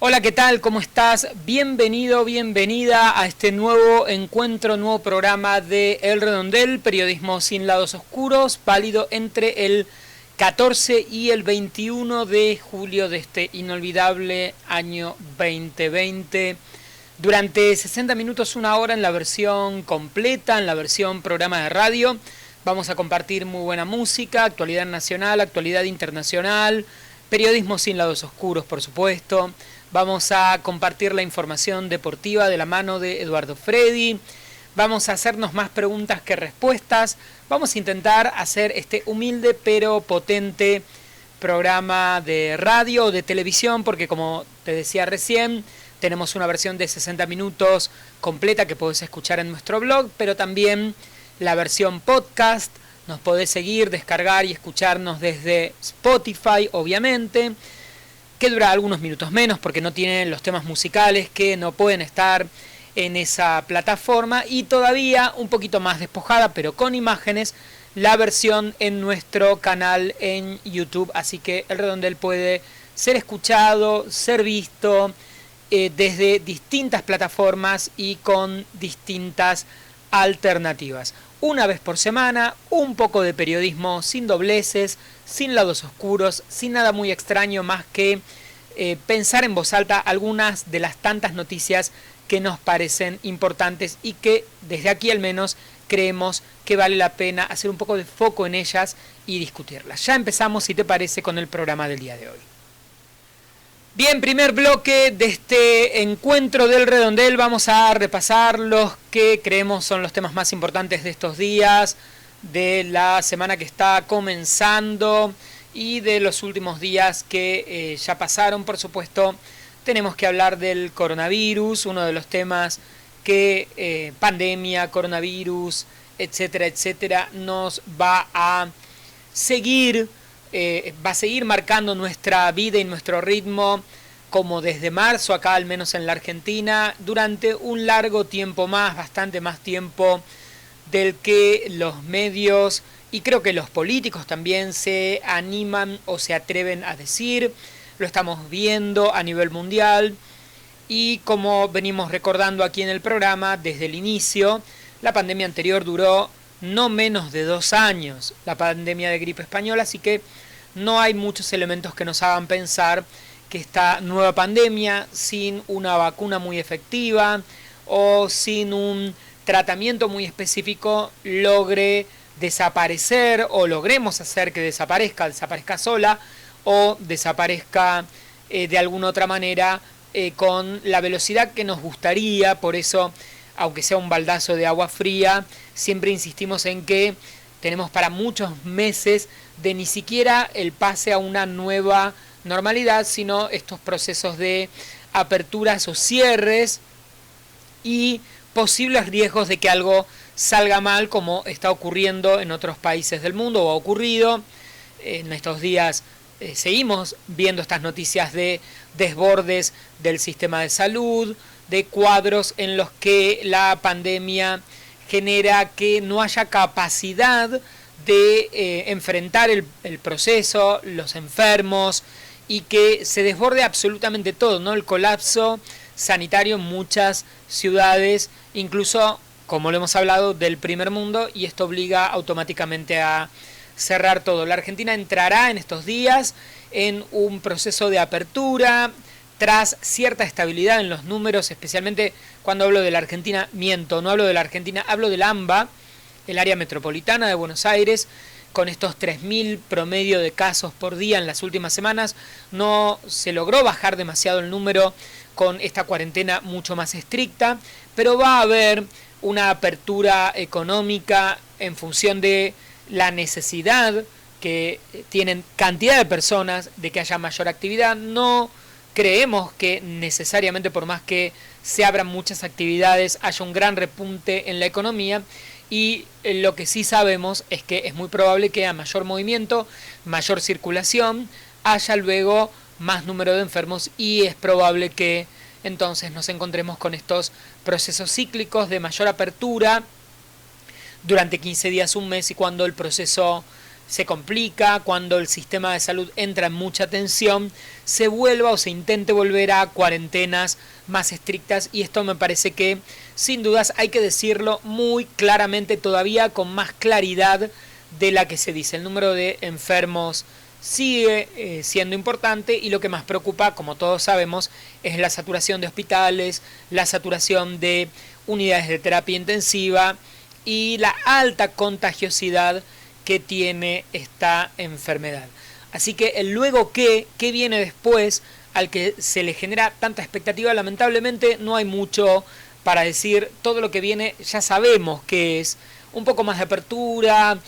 Hola, ¿qué tal? ¿Cómo estás? Bienvenido, bienvenida a este nuevo encuentro, nuevo programa de El Redondel, periodismo sin lados oscuros, válido entre el 14 y el 21 de julio de este inolvidable año 2020. Durante 60 minutos, una hora en la versión completa, en la versión programa de radio, vamos a compartir muy buena música, actualidad nacional, actualidad internacional, periodismo sin lados oscuros, por supuesto. Vamos a compartir la información deportiva de la mano de Eduardo Fredi. Vamos a hacernos más preguntas que respuestas. Vamos a intentar hacer este humilde pero potente programa de radio o de televisión, porque como te decía recién, tenemos una versión de 60 minutos completa que podés escuchar en nuestro blog, pero también la versión podcast. Nos podés seguir, descargar y escucharnos desde Spotify, obviamente, que dura algunos minutos menos porque no tienen los temas musicales que no pueden estar en esa plataforma, y todavía un poquito más despojada pero con imágenes la versión en nuestro canal en YouTube, así que El Redondel puede ser escuchado, ser visto desde distintas plataformas y con distintas alternativas. Una vez por semana, un poco de periodismo sin dobleces, sin lados oscuros, sin nada muy extraño más que pensar en voz alta algunas de las tantas noticias que nos parecen importantes y que desde aquí al menos creemos que vale la pena hacer un poco de foco en ellas y discutirlas. Ya empezamos, si te parece, con el programa del día de hoy. Bien, primer bloque de este encuentro del Redondel. Vamos a repasar los que creemos son los temas más importantes de estos días, de la semana que está comenzando y de los últimos días que ya pasaron. Por supuesto, tenemos que hablar del coronavirus, uno de los temas que pandemia, coronavirus, etcétera, etcétera, nos va a seguir marcando nuestra vida y nuestro ritmo, como desde marzo acá, al menos en la Argentina, durante un largo tiempo más, bastante más tiempo del que los medios y creo que los políticos también se animan o se atreven a decir. Lo estamos viendo a nivel mundial y, como venimos recordando aquí en el programa desde el inicio, la pandemia anterior duró no menos de 2 años, la pandemia de gripe española, así que no hay muchos elementos que nos hagan pensar que esta nueva pandemia, sin una vacuna muy efectiva o sin un tratamiento muy específico, logre desaparecer o logremos hacer que desaparezca sola o desaparezca de alguna otra manera con la velocidad que nos gustaría. Por eso, aunque sea un baldazo de agua fría, siempre insistimos en que tenemos para muchos meses de ni siquiera el pase a una nueva normalidad, sino estos procesos de aperturas o cierres y posibles riesgos de que algo salga mal, como está ocurriendo en otros países del mundo o ha ocurrido. En estos días seguimos viendo estas noticias de desbordes del sistema de salud, de cuadros en los que la pandemia genera que no haya capacidad de enfrentar el proceso, los enfermos, y que se desborde absolutamente todo, ¿no? El colapso sanitario en muchas ciudades, incluso, como lo hemos hablado, del primer mundo, y esto obliga automáticamente a cerrar todo. La Argentina entrará en estos días en un proceso de apertura, tras cierta estabilidad en los números, especialmente cuando hablo de la Argentina, no hablo de la Argentina, hablo del AMBA, el área metropolitana de Buenos Aires, con estos 3.000 promedio de casos por día en las últimas semanas. No se logró bajar demasiado el número con esta cuarentena mucho más estricta, pero va a haber una apertura económica en función de la necesidad que tienen cantidad de personas de que haya mayor actividad. No creemos que necesariamente, por más que se abran muchas actividades, haya un gran repunte en la economía, y lo que sí sabemos es que es muy probable que a mayor movimiento, mayor circulación, haya luego más número de enfermos, y es probable que entonces nos encontremos con estos procesos cíclicos de mayor apertura durante 15 días, un mes, y cuando el proceso se complica, cuando el sistema de salud entra en mucha tensión, se vuelva o se intente volver a cuarentenas más estrictas, y esto me parece que sin dudas hay que decirlo muy claramente, todavía con más claridad de la que se dice. El número de enfermos sigue siendo importante, y lo que más preocupa, como todos sabemos, es la saturación de hospitales, la saturación de unidades de terapia intensiva y la alta contagiosidad que tiene esta enfermedad. Así que el luego qué viene después, al que se le genera tanta expectativa, lamentablemente no hay mucho para decir. Todo lo que viene ya sabemos que es un poco más de apertura,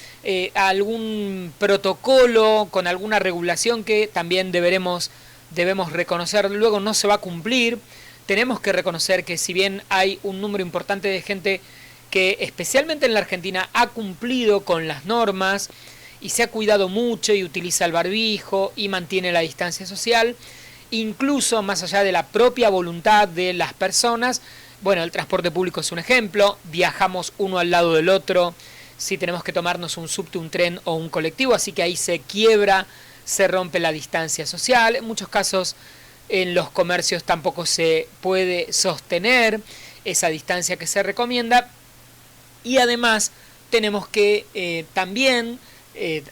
algún protocolo con alguna regulación que también debemos reconocer, luego no se va a cumplir. Tenemos que reconocer que si bien hay un número importante de gente que especialmente en la Argentina ha cumplido con las normas y se ha cuidado mucho y utiliza el barbijo y mantiene la distancia social, incluso más allá de la propia voluntad de las personas. Bueno, el transporte público es un ejemplo, viajamos uno al lado del otro, si tenemos que tomarnos un subte, un tren o un colectivo, así que ahí se quiebra, se rompe la distancia social. En muchos casos en los comercios tampoco se puede sostener esa distancia que se recomienda, y además tenemos que también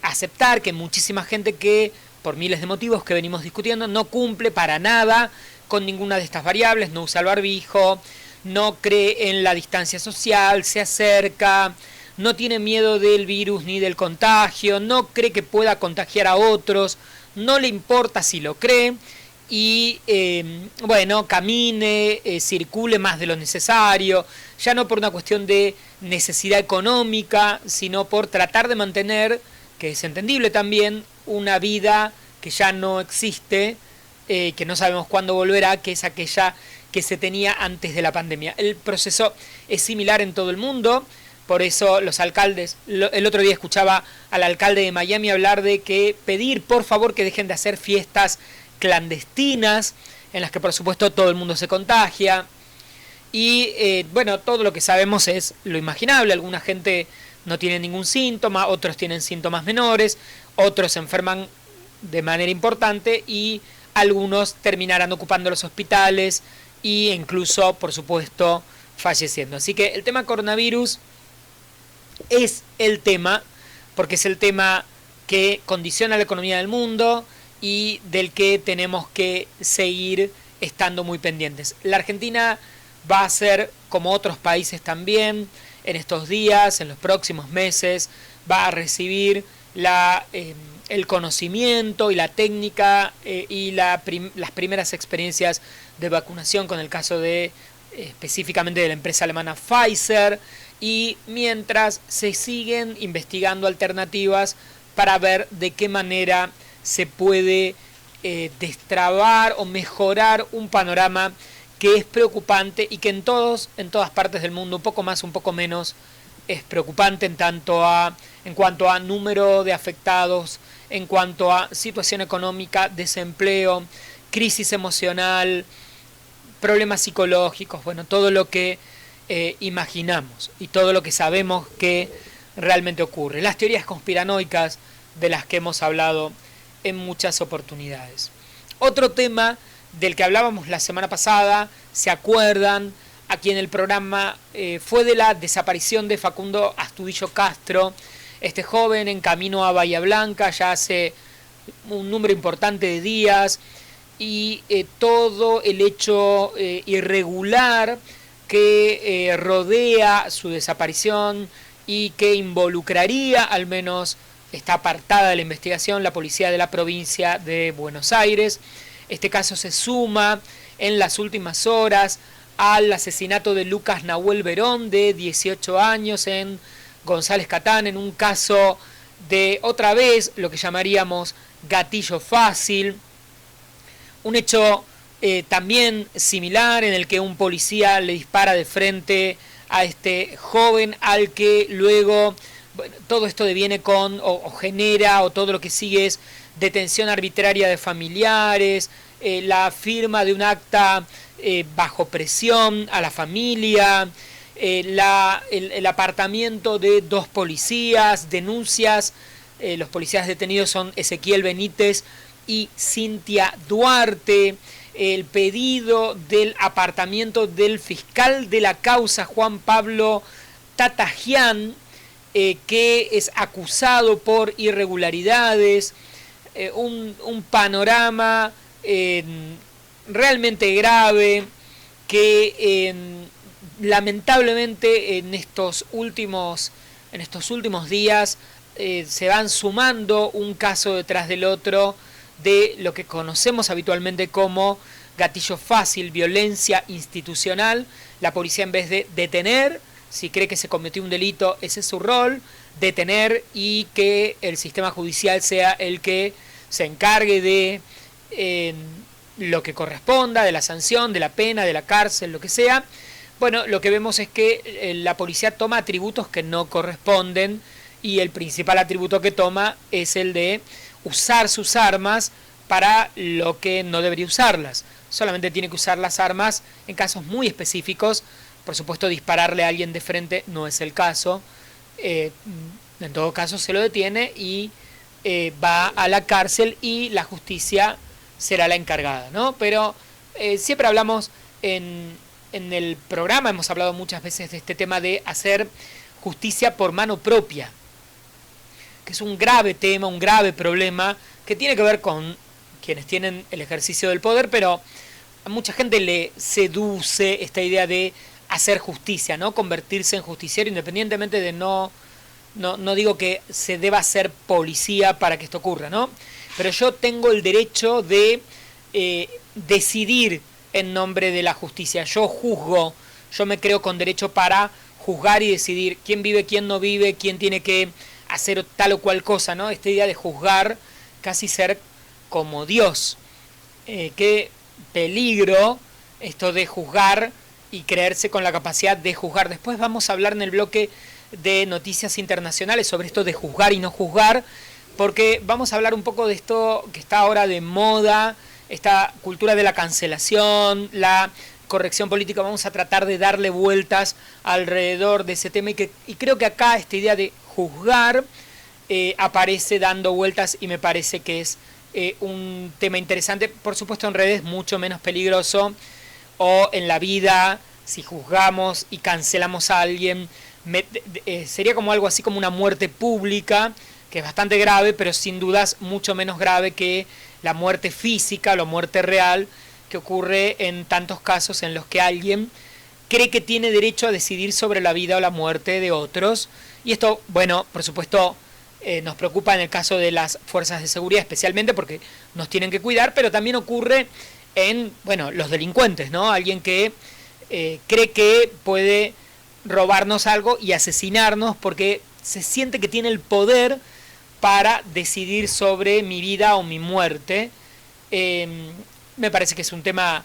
aceptar que muchísima gente que por miles de motivos que venimos discutiendo no cumple para nada con ninguna de estas variables, no usa el barbijo, no cree en la distancia social, se acerca, no tiene miedo del virus ni del contagio, no cree que pueda contagiar a otros, no le importa si lo cree, y bueno, camine, circule más de lo necesario, ya no por una cuestión de necesidad económica, sino por tratar de mantener, que es entendible también, una vida que ya no existe, que no sabemos cuándo volverá, que es aquella que se tenía antes de la pandemia. El proceso es similar en todo el mundo, por eso los alcaldes, el otro día escuchaba al alcalde de Miami hablar de que pedir por favor que dejen de hacer fiestas clandestinas, en las que por supuesto todo el mundo se contagia, y bueno, todo lo que sabemos es lo imaginable. Alguna gente no tiene ningún síntoma, otros tienen síntomas menores, otros se enferman de manera importante, y algunos terminarán ocupando los hospitales e incluso, por supuesto, falleciendo. Así que el tema coronavirus es el tema, porque es el tema que condiciona la economía del mundo y del que tenemos que seguir estando muy pendientes. La Argentina va a ser, como otros países también, en estos días, en los próximos meses, va a recibir el conocimiento y la técnica y las primeras experiencias de vacunación, con el caso de específicamente de la empresa alemana Pfizer, y mientras se siguen investigando alternativas para ver de qué manera se puede destrabar o mejorar un panorama que es preocupante y que en todas partes del mundo, un poco más, un poco menos, es preocupante en cuanto a número de afectados, en cuanto a situación económica, desempleo, crisis emocional, problemas psicológicos, bueno, todo lo que imaginamos y todo lo que sabemos que realmente ocurre. Las teorías conspiranoicas de las que hemos hablado en muchas oportunidades. Otro tema del que hablábamos la semana pasada, ¿se acuerdan? Aquí en el programa fue de la desaparición de Facundo Astudillo Castro, este joven en camino a Bahía Blanca ya hace un número importante de días, y todo el hecho irregular que rodea su desaparición y que involucraría, al menos está apartada de la investigación, la policía de la provincia de Buenos Aires. Este caso se suma en las últimas horas al asesinato de Lucas Nahuel Verón, de 18 años, en González Catán, en un caso de, otra vez, lo que llamaríamos gatillo fácil. Un hecho también similar, en el que un policía le dispara de frente a este joven, al que luego, bueno, todo esto deviene con, o genera, o todo lo que sigue es detención arbitraria de familiares, la firma de un acta bajo presión a la familia, el apartamiento de 2 policías, denuncias Los policías detenidos son Ezequiel Benítez y Cintia Duarte. El pedido del apartamiento del fiscal de la causa, Juan Pablo Tatagian, que es acusado por irregularidades, un panorama realmente grave que lamentablemente en estos últimos días se van sumando un caso detrás del otro de lo que conocemos habitualmente como gatillo fácil, violencia institucional. La policía, en vez de detener, si cree que se cometió un delito, ese es su rol, detener, y que el sistema judicial sea el que se encargue de lo que corresponda, de la sanción, de la pena, de la cárcel, lo que sea. Bueno, lo que vemos es que la policía toma atributos que no corresponden, y el principal atributo que toma es el de usar sus armas para lo que no debería usarlas. Solamente tiene que usar las armas en casos muy específicos. Por supuesto, dispararle a alguien de frente no es el caso. En todo caso, se lo detiene y va a la cárcel, y la justicia será la encargada, ¿no? Pero siempre hablamos en el programa, hemos hablado muchas veces de este tema de hacer justicia por mano propia, que es un grave tema, un grave problema, que tiene que ver con quienes tienen el ejercicio del poder, pero a mucha gente le seduce esta idea de hacer justicia, ¿no? Convertirse en justiciero, independientemente de no digo que se deba ser policía para que esto ocurra, ¿no? Pero yo tengo el derecho de decidir en nombre de la justicia. Yo juzgo, yo me creo con derecho para juzgar y decidir quién vive, quién no vive, quién tiene que hacer tal o cual cosa, ¿no? Esta idea de juzgar, casi ser como Dios. Qué peligro esto de juzgar y creerse con la capacidad de juzgar. Después vamos a hablar en el bloque de noticias internacionales sobre esto de juzgar y no juzgar, porque vamos a hablar un poco de esto que está ahora de moda, esta cultura de la cancelación, la corrección política. Vamos a tratar de darle vueltas alrededor de ese tema, y creo que acá esta idea de juzgar aparece dando vueltas, y me parece que es un tema interesante. Por supuesto, en redes mucho menos peligroso, o en la vida, si juzgamos y cancelamos a alguien, sería como algo así como una muerte pública, que es bastante grave, pero sin dudas mucho menos grave que la muerte física, la muerte real, que ocurre en tantos casos en los que alguien cree que tiene derecho a decidir sobre la vida o la muerte de otros. Y esto, bueno, por supuesto, nos preocupa en el caso de las fuerzas de seguridad, especialmente porque nos tienen que cuidar, pero también ocurre en, bueno, los delincuentes, ¿no? Alguien que cree que puede robarnos algo y asesinarnos porque se siente que tiene el poder para decidir sobre mi vida o mi muerte. Me parece que es un tema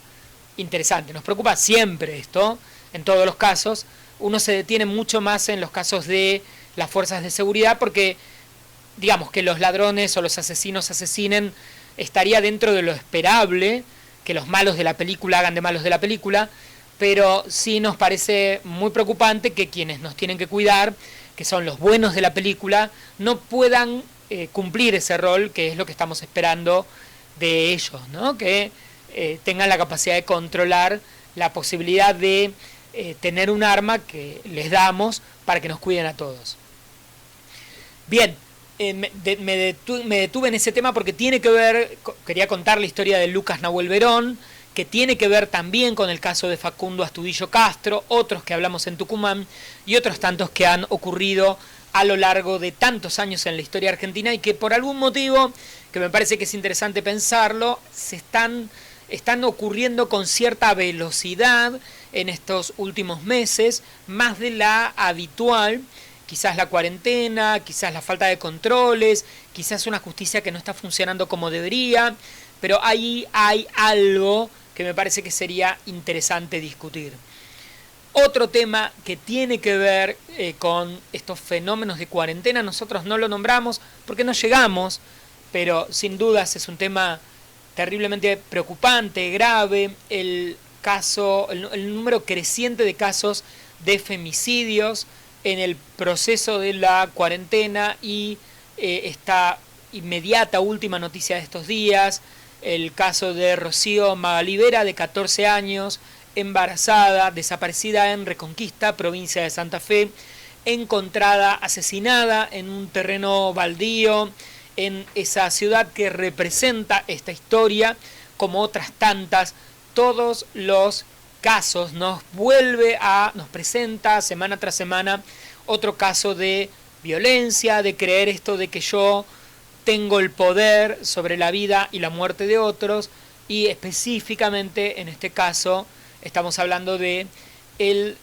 interesante. Nos preocupa siempre esto, en todos los casos. Uno se detiene mucho más en los casos de las fuerzas de seguridad, porque digamos que los ladrones o los asesinos asesinen estaría dentro de lo esperable, que los malos de la película hagan de malos de la película, pero sí nos parece muy preocupante que quienes nos tienen que cuidar, que son los buenos de la película, no puedan cumplir ese rol, que es lo que estamos esperando de ellos, ¿no? Que tengan la capacidad de controlar la posibilidad de tener un arma que les damos para que nos cuiden a todos. Bien, me detuve en ese tema porque tiene que ver, quería contar la historia de Lucas Nahuel Verón, que tiene que ver también con el caso de Facundo Astudillo Castro, otros que hablamos en Tucumán y otros tantos que han ocurrido a lo largo de tantos años en la historia argentina, y que por algún motivo, que me parece que es interesante pensarlo, están ocurriendo con cierta velocidad en estos últimos meses, más de la habitual. Quizás la cuarentena, quizás la falta de controles, quizás una justicia que no está funcionando como debería, pero ahí hay algo que me parece que sería interesante discutir. Otro tema que tiene que ver con estos fenómenos de cuarentena, nosotros no lo nombramos porque no llegamos, pero sin dudas es un tema terriblemente preocupante, grave, el número creciente de casos de femicidios en el proceso de la cuarentena y esta inmediata última noticia de estos días, el caso de Rocío Magalibera, de 14 años, embarazada, desaparecida en Reconquista, provincia de Santa Fe, encontrada asesinada en un terreno baldío en esa ciudad que representa esta historia, como otras tantas. Todos los casos nos presenta semana tras semana otro caso de violencia, de creer esto de que yo tengo el poder sobre la vida y la muerte de otros, y específicamente en este caso estamos hablando de el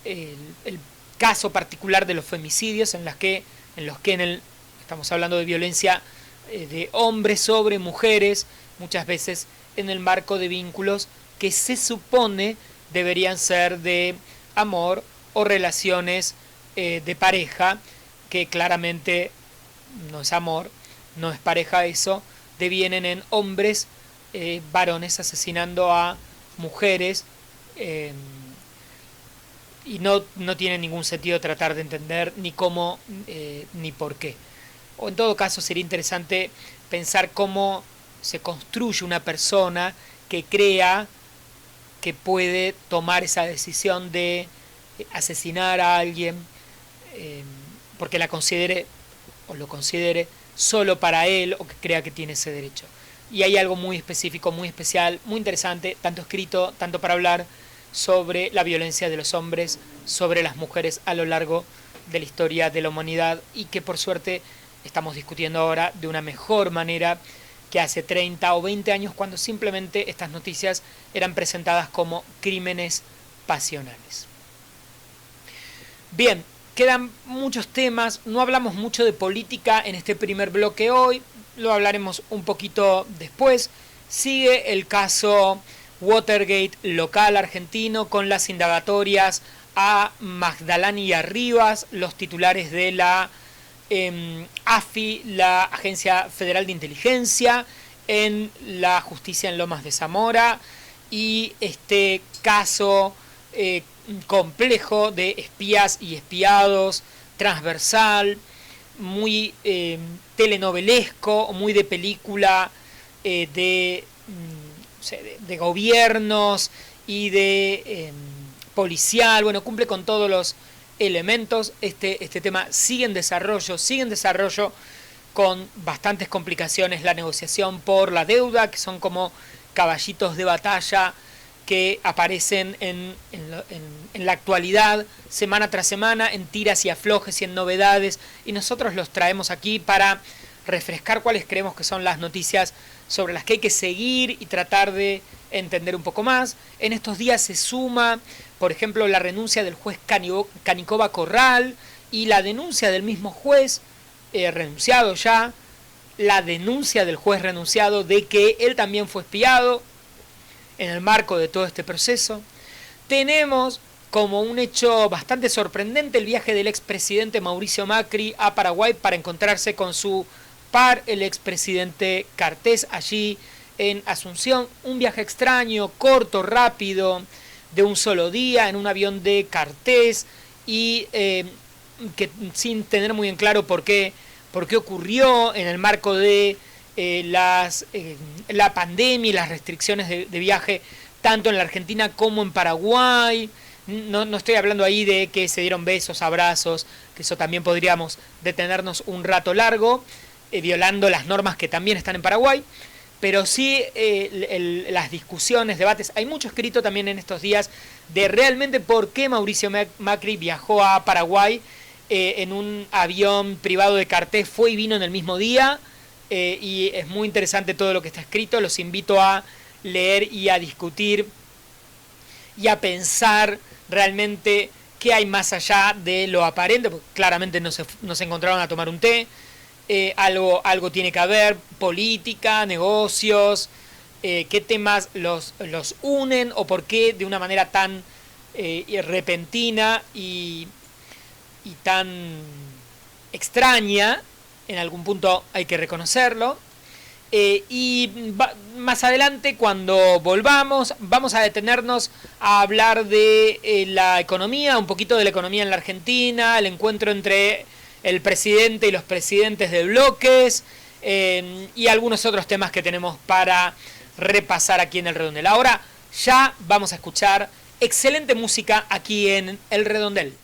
caso particular de los femicidios, en los que estamos hablando de violencia de hombres sobre mujeres, muchas veces en el marco de vínculos que se supone deberían ser de amor o relaciones de pareja, que claramente no es amor, no es pareja eso, devienen en hombres, varones asesinando a mujeres, y no tiene ningún sentido tratar de entender ni cómo ni por qué. O en todo caso sería interesante pensar cómo se construye una persona que crea que puede tomar esa decisión de asesinar a alguien porque la considere o lo considere solo para él, o que crea que tiene ese derecho. Y hay algo muy específico, muy especial, muy interesante, tanto escrito, tanto para hablar sobre la violencia de los hombres sobre las mujeres a lo largo de la historia de la humanidad, y que por suerte estamos discutiendo ahora de una mejor manera que hace 30 o 20 años, cuando simplemente estas noticias eran presentadas como crímenes pasionales. Bien, quedan muchos temas, no hablamos mucho de política en este primer bloque hoy, lo hablaremos un poquito después. Sigue el caso Watergate local argentino, con las indagatorias a Magdalani y a Rivas, los titulares de la AFI, la Agencia Federal de Inteligencia, en la justicia en Lomas de Zamora, y este caso complejo de espías y espiados, transversal, muy telenovelesco, muy de película de gobiernos y de policial. Bueno, cumple con todos los elementos. Este tema sigue en desarrollo con bastantes complicaciones. La negociación por la deuda, que son como caballitos de batalla que aparecen en la actualidad, semana tras semana, en tiras y aflojes y en novedades, y nosotros los traemos aquí para refrescar cuáles creemos que son las noticias sobre las que hay que seguir y tratar de entender un poco más. En estos días se suma, por ejemplo, la renuncia del juez Canicova Corral y la denuncia del mismo juez renunciado ya, la denuncia del juez renunciado de que él también fue espiado en el marco de todo este proceso. Tenemos como un hecho bastante sorprendente el viaje del expresidente Mauricio Macri a Paraguay para encontrarse con su par, el expresidente Cartés, allí en Asunción. Un viaje extraño, corto, rápido, de un solo día, en un avión de Cartés, y que sin tener muy en claro por qué ocurrió en el marco de la pandemia y las restricciones de viaje tanto en la Argentina como en Paraguay. No estoy hablando ahí de que se dieron besos, abrazos, que eso también podríamos detenernos un rato largo, violando las normas que también están en Paraguay, pero sí las discusiones, debates. Hay mucho escrito también en estos días de realmente por qué Mauricio Macri viajó a Paraguay en un avión privado de Cartés, fue y vino en el mismo día, y es muy interesante todo lo que está escrito. Los invito a leer y a discutir y a pensar realmente qué hay más allá de lo aparente, porque claramente no se encontraron a tomar un té. Algo tiene que haber, política, negocios, qué temas los unen, o por qué de una manera tan repentina y tan extraña, en algún punto hay que reconocerlo. Más adelante, cuando volvamos, vamos a detenernos a hablar de la economía, un poquito de la economía en la Argentina, el encuentro entre el presidente y los presidentes de bloques, y algunos otros temas que tenemos para repasar aquí en El Redondel. Ahora ya vamos a escuchar excelente música aquí en El Redondel.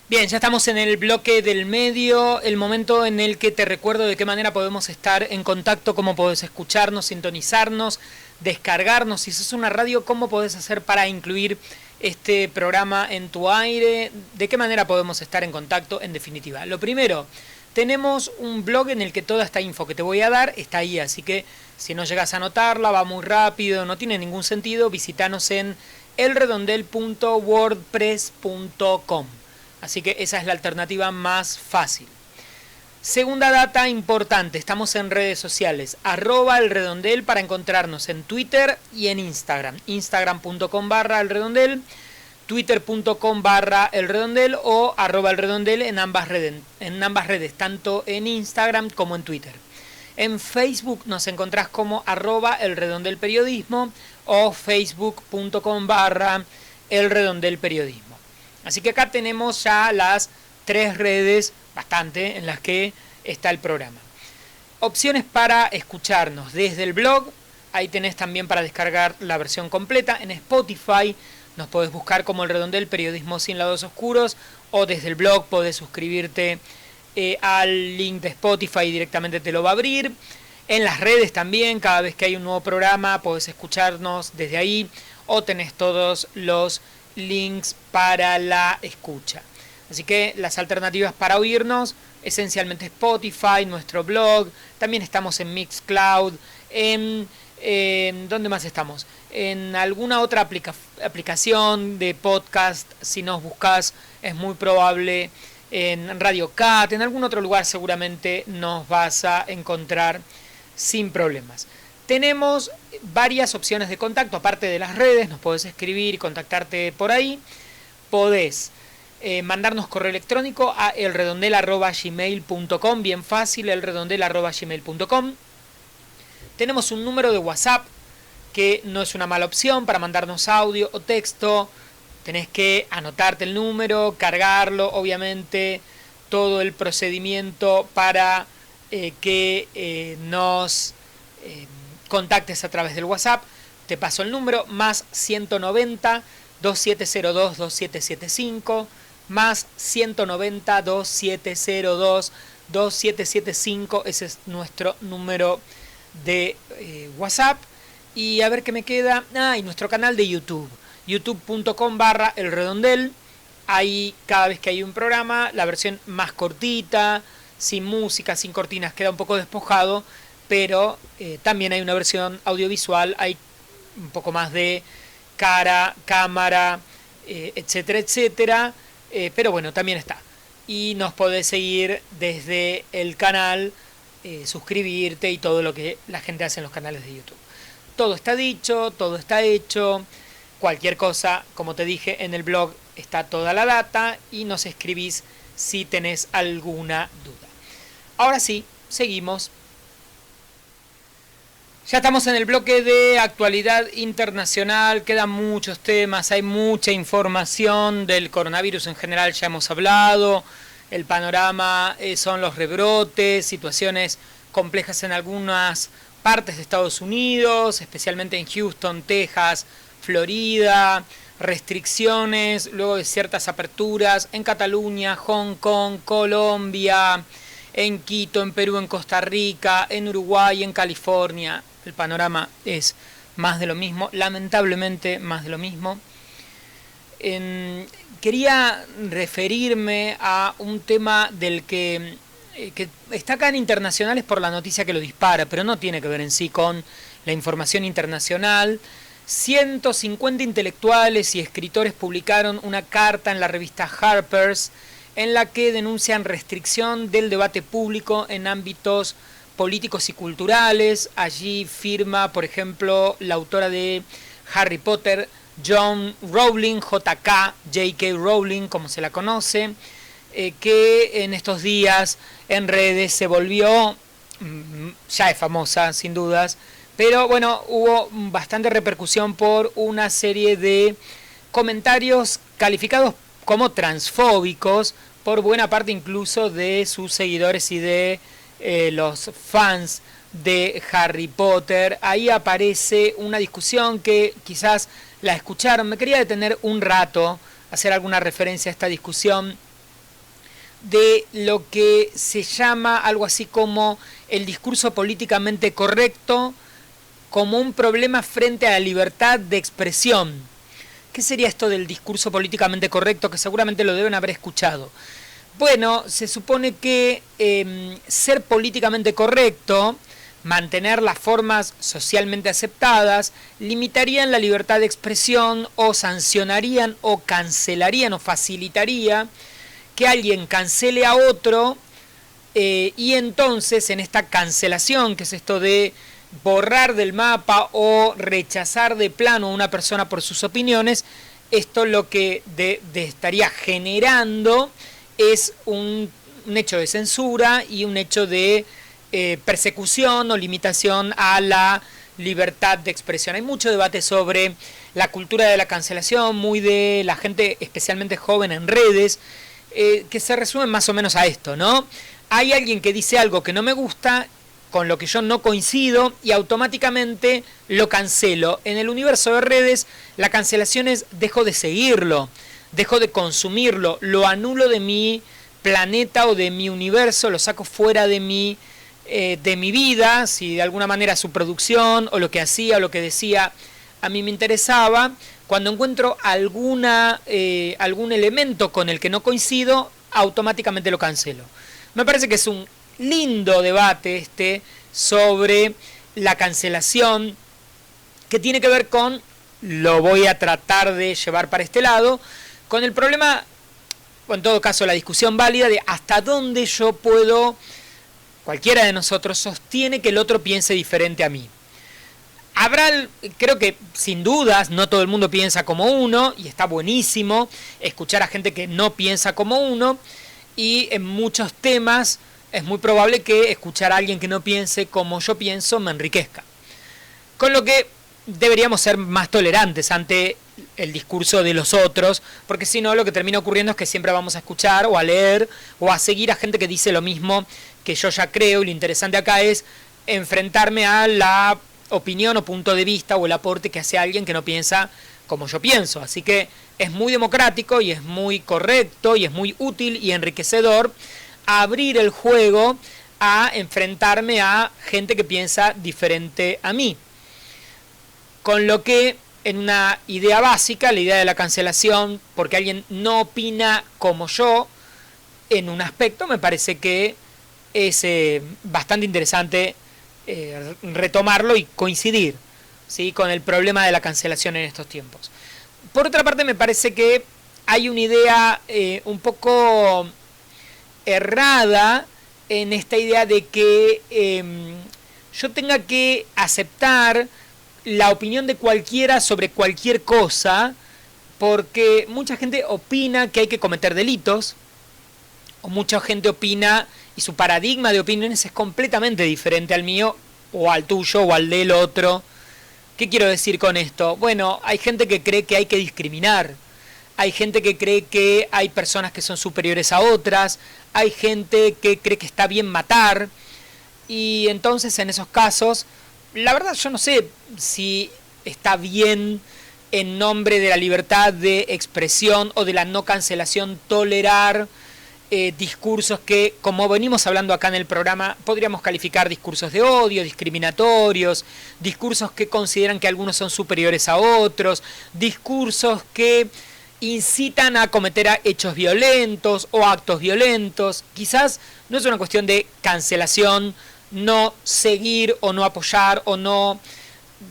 Bien, ya estamos en el bloque del medio, el momento en el que te recuerdo de qué manera podemos estar en contacto, cómo podés escucharnos, sintonizarnos, descargarnos. Si sos una radio, cómo podés hacer para incluir este programa en tu aire, de qué manera podemos estar en contacto, en definitiva. Lo primero, tenemos un blog en el que toda esta info que te voy a dar está ahí, así que si no llegas a anotarla, va muy rápido, no tiene ningún sentido, visitanos en elredondel.wordpress.com. Así que esa es la alternativa más fácil. Segunda data importante, estamos en redes sociales, @elredondel para encontrarnos en Twitter y en Instagram. Instagram.com/elredondel, Twitter.com/elredondel o @elredondel en ambas redes, tanto en Instagram como en Twitter. En Facebook nos encontrás como @elredondelperiodismo o facebook.com/elredondelperiodismo. Así que acá tenemos ya las 3 redes bastante en las que está el programa. Opciones para escucharnos desde el blog, ahí tenés también para descargar la versión completa. En Spotify nos podés buscar como El Redondel, periodismo sin lados oscuros, o desde el blog podés suscribirte al link de Spotify y directamente te lo va a abrir. En las redes también, cada vez que hay un nuevo programa podés escucharnos desde ahí, o tenés todos los links para la escucha. Así que las alternativas para oírnos, esencialmente Spotify, nuestro blog, también estamos en Mixcloud, ¿dónde más estamos? En alguna otra aplicación de podcast, si nos buscas, es muy probable, en Radio Cat, en algún otro lugar seguramente nos vas a encontrar sin problemas. Tenemos varias opciones de contacto, aparte de las redes, nos podés escribir y contactarte por ahí. Podés mandarnos correo electrónico a elredondel@gmail.com, bien fácil, elredondel@gmail.com. Tenemos un número de WhatsApp que no es una mala opción para mandarnos audio o texto. Tenés que anotarte el número, cargarlo, obviamente, todo el procedimiento para que nos contactes a través del WhatsApp. Te paso el número, más 190 2702 2775, más 190 2702 2775, ese es nuestro número de WhatsApp. Y a ver qué me queda, y nuestro canal de YouTube, youtube.com/elredondel. Ahí cada vez que hay un programa, la versión más cortita, sin música, sin cortinas, queda un poco despojado, pero también hay una versión audiovisual, hay un poco más de cara, cámara, etcétera, etcétera, pero bueno, también está. Y nos podés seguir desde el canal, suscribirte y todo lo que la gente hace en los canales de YouTube. Todo está dicho, todo está hecho, cualquier cosa, como te dije, en el blog está toda la data y nos escribís si tenés alguna duda. Ahora sí, seguimos. Ya estamos en el bloque de actualidad internacional, quedan muchos temas, hay mucha información del coronavirus en general, ya hemos hablado, el panorama son los rebrotes, situaciones complejas en algunas partes de Estados Unidos, especialmente en Houston, Texas, Florida, restricciones, luego de ciertas aperturas en Cataluña, Hong Kong, Colombia, en Quito, en Perú, en Costa Rica, en Uruguay, en California. El panorama es más de lo mismo, lamentablemente más de lo mismo. Quería referirme a un tema del que está acá en Internacionales por la noticia que lo dispara, pero no tiene que ver en sí con la información internacional. 150 intelectuales y escritores publicaron una carta en la revista Harper's en la que denuncian restricción del debate público en ámbitos políticos y culturales. Allí firma, por ejemplo, la autora de Harry Potter, John Rowling, J.K. Rowling, como se la conoce, que en estos días en redes se volvió, ya es famosa sin dudas, pero bueno, hubo bastante repercusión por una serie de comentarios calificados como transfóbicos por buena parte incluso de sus seguidores y de los fans de Harry Potter. Ahí aparece una discusión que quizás la escucharon. Me quería detener un rato, hacer alguna referencia a esta discusión de lo que se llama algo así como el discurso políticamente correcto como un problema frente a la libertad de expresión. ¿Qué sería esto del discurso políticamente correcto? Que seguramente lo deben haber escuchado. Bueno, se supone que ser políticamente correcto, mantener las formas socialmente aceptadas, limitarían la libertad de expresión o sancionarían o cancelarían o facilitaría que alguien cancele a otro y entonces en esta cancelación, que es esto de borrar del mapa o rechazar de plano a una persona por sus opiniones, esto lo que estaría generando es un hecho de censura y un hecho de persecución o limitación a la libertad de expresión. Hay mucho debate sobre la cultura de la cancelación, muy de la gente especialmente joven en redes, que se resume más o menos a esto, ¿no? Hay alguien que dice algo que no me gusta, con lo que yo no coincido, y automáticamente lo cancelo. En el universo de redes, la cancelación es dejo de seguirlo, dejo de consumirlo, lo anulo de mi planeta o de mi universo, lo saco fuera de mi vida, si de alguna manera su producción o lo que hacía o lo que decía a mí me interesaba. Cuando encuentro algún elemento con el que no coincido, automáticamente lo cancelo. Me parece que es un lindo debate sobre la cancelación, que tiene que ver con, lo voy a tratar de llevar para este lado, con el problema, o en todo caso la discusión válida de hasta dónde yo puedo, cualquiera de nosotros sostiene que el otro piense diferente a mí. Creo que sin dudas no todo el mundo piensa como uno, y está buenísimo escuchar a gente que no piensa como uno, y en muchos temas es muy probable que escuchar a alguien que no piense como yo pienso me enriquezca. Con lo que deberíamos ser más tolerantes ante el discurso de los otros, porque si no lo que termina ocurriendo es que siempre vamos a escuchar o a leer o a seguir a gente que dice lo mismo que yo ya creo, y lo interesante acá es enfrentarme a la opinión o punto de vista o el aporte que hace alguien que no piensa como yo pienso. Así que es muy democrático y es muy correcto y es muy útil y enriquecedor abrir el juego a enfrentarme a gente que piensa diferente a mí. Con lo que, en una idea básica, la idea de la cancelación, porque alguien no opina como yo en un aspecto, me parece que es bastante interesante retomarlo y coincidir, ¿sí?, con el problema de la cancelación en estos tiempos. Por otra parte, me parece que hay una idea un poco errada en esta idea de que yo tenga que aceptar la opinión de cualquiera sobre cualquier cosa, porque mucha gente opina que hay que cometer delitos, o mucha gente opina, y su paradigma de opiniones es completamente diferente al mío, o al tuyo, o al del otro. ¿Qué quiero decir con esto? Bueno, hay gente que cree que hay que discriminar, hay gente que cree que hay personas que son superiores a otras, hay gente que cree que está bien matar, y entonces en esos casos, la verdad yo no sé si está bien en nombre de la libertad de expresión o de la no cancelación tolerar discursos que, como venimos hablando acá en el programa, podríamos calificar discursos de odio, discriminatorios, discursos que consideran que algunos son superiores a otros, discursos que incitan a cometer hechos violentos o actos violentos. Quizás no es una cuestión de cancelación, no seguir o no apoyar o no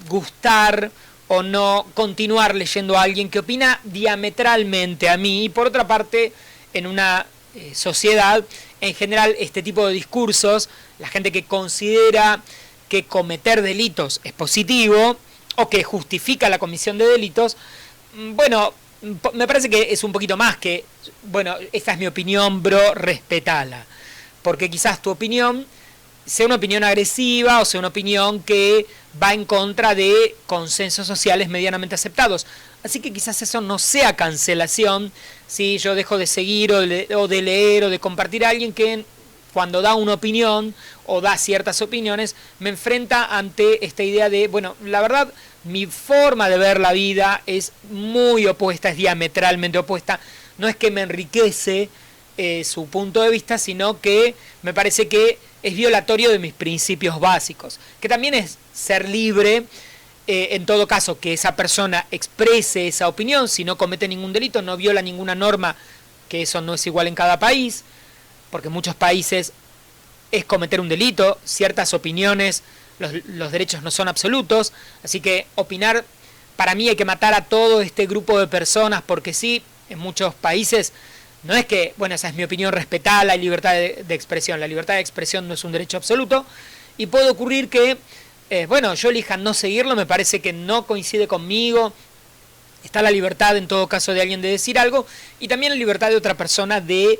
gustar o no continuar leyendo a alguien que opina diametralmente a mí. Y por otra parte, en una sociedad, en general, este tipo de discursos, la gente que considera que cometer delitos es positivo o que justifica la comisión de delitos, bueno, me parece que es un poquito más que, bueno, esta es mi opinión, bro, respetala. Porque quizás tu opinión sea una opinión agresiva o sea una opinión que va en contra de consensos sociales medianamente aceptados. Así que quizás eso no sea cancelación, si yo dejo de seguir o de leer o de compartir a alguien que cuando da una opinión o da ciertas opiniones, me enfrenta ante esta idea de, bueno, la verdad, mi forma de ver la vida es muy opuesta, es diametralmente opuesta. No es que me enriquece su punto de vista, sino que me parece que es violatorio de mis principios básicos, que también es ser libre, en todo caso, que esa persona exprese esa opinión, si no comete ningún delito, no viola ninguna norma, que eso no es igual en cada país, porque en muchos países es cometer un delito, ciertas opiniones, los derechos no son absolutos, así que opinar, para mí hay que matar a todo este grupo de personas, porque sí, en muchos países no es que, bueno, esa es mi opinión, respetada la libertad de expresión. La libertad de expresión no es un derecho absoluto y puede ocurrir que, bueno, yo elija no seguirlo, me parece que no coincide conmigo. Está la libertad en todo caso de alguien de decir algo y también la libertad de otra persona de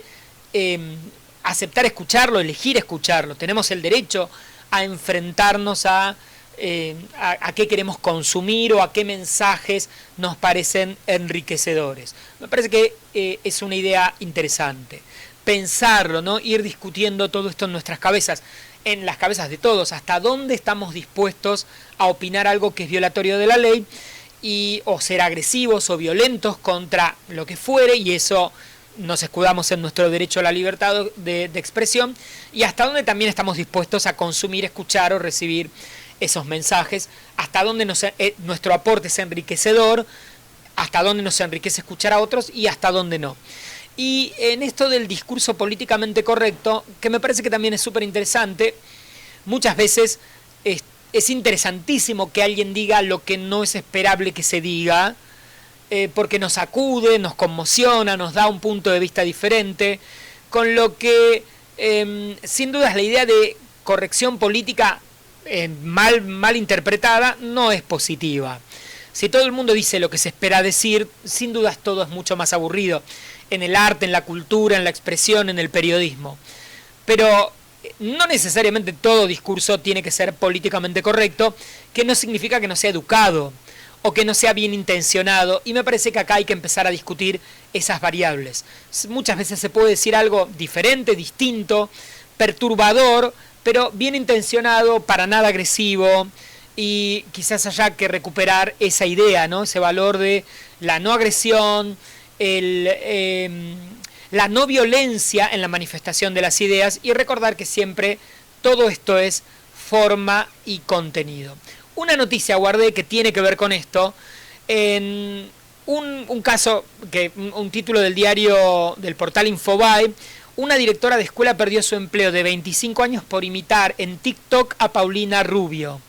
aceptar escucharlo, elegir escucharlo. Tenemos el derecho a enfrentarnos a qué queremos consumir o a qué mensajes nos parecen enriquecedores. Me parece que es una idea interesante. Pensarlo, ¿no? Ir discutiendo todo esto en nuestras cabezas, en las cabezas de todos, hasta dónde estamos dispuestos a opinar algo que es violatorio de la ley o ser agresivos o violentos contra lo que fuere, y eso nos escudamos en nuestro derecho a la libertad de expresión, y hasta dónde también estamos dispuestos a consumir, escuchar o recibir esos mensajes, hasta dónde nuestro aporte es enriquecedor, hasta dónde nos enriquece escuchar a otros y hasta dónde no. Y en esto del discurso políticamente correcto, que me parece que también es súper interesante, muchas veces es interesantísimo que alguien diga lo que no es esperable que se diga, porque nos sacude, nos conmociona, nos da un punto de vista diferente, con lo que sin dudas la idea de corrección política mal interpretada no es positiva. Si todo el mundo dice lo que se espera decir, sin dudas todo es mucho más aburrido, en el arte, en la cultura, en la expresión, en el periodismo. Pero no necesariamente todo discurso tiene que ser políticamente correcto, que no significa que no sea educado o que no sea bien intencionado, y me parece que acá hay que empezar a discutir esas variables. Muchas veces se puede decir algo diferente, distinto, perturbador, pero bien intencionado, para nada agresivo, y quizás haya que recuperar esa idea, ¿no? Ese valor de la no agresión, la no violencia en la manifestación de las ideas, y recordar que siempre todo esto es forma y contenido. Una noticia guardé que tiene que ver con esto, en un caso, un título del diario del portal Infobae. Una directora de escuela perdió su empleo de 25 años por imitar en TikTok a Paulina Rubio.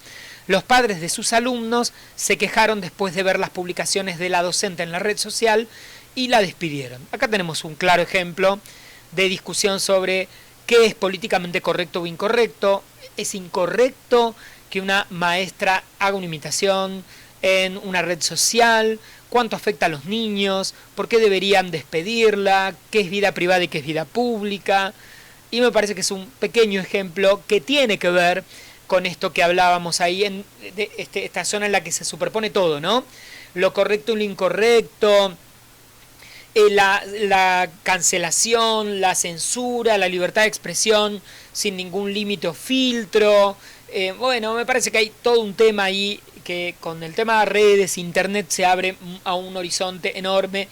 Los padres de sus alumnos se quejaron después de ver las publicaciones de la docente en la red social y la despidieron. Acá tenemos un claro ejemplo de discusión sobre qué es políticamente correcto o incorrecto. ¿Es incorrecto que una maestra haga una imitación en una red social? ¿Cuánto afecta a los niños? ¿Por qué deberían despedirla? ¿Qué es vida privada y qué es vida pública? Y me parece que es un pequeño ejemplo que tiene que ver con esto que hablábamos ahí, esta zona en la que se superpone todo, ¿no? Lo correcto y lo incorrecto, la cancelación, la censura, la libertad de expresión sin ningún límite o filtro. Bueno, me parece que hay todo un tema ahí que con el tema de redes, internet, se abre a un horizonte enorme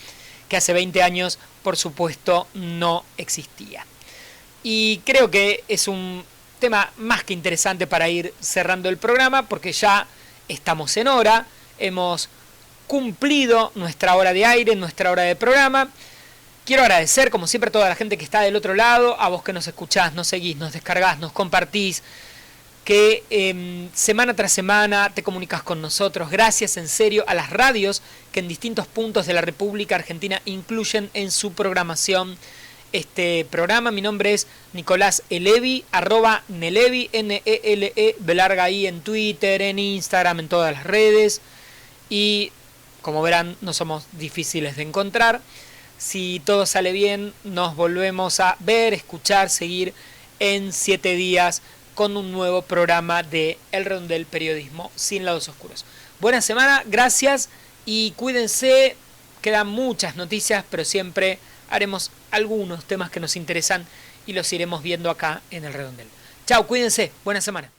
que hace 20 años, por supuesto, no existía. Y creo que es un tema más que interesante para ir cerrando el programa, porque ya estamos en hora, hemos cumplido nuestra hora de aire, nuestra hora de programa. Quiero agradecer, como siempre, a toda la gente que está del otro lado, a vos que nos escuchás, nos seguís, nos descargás, nos compartís, que semana tras semana te comunicas con nosotros. Gracias en serio a las radios que en distintos puntos de la República Argentina incluyen en su programación este programa. Mi nombre es Nicolás Elevi, @Nelevi, Nele, belarga I, en Twitter, en Instagram, en todas las redes. Y como verán, no somos difíciles de encontrar. Si todo sale bien, nos volvemos a ver, escuchar, seguir en 7 días con un nuevo programa de El Redondel Periodismo sin lados oscuros. Buena semana, gracias y cuídense, quedan muchas noticias, pero siempre haremos algunos temas que nos interesan y los iremos viendo acá en El Redondel. Chau, cuídense, buena semana.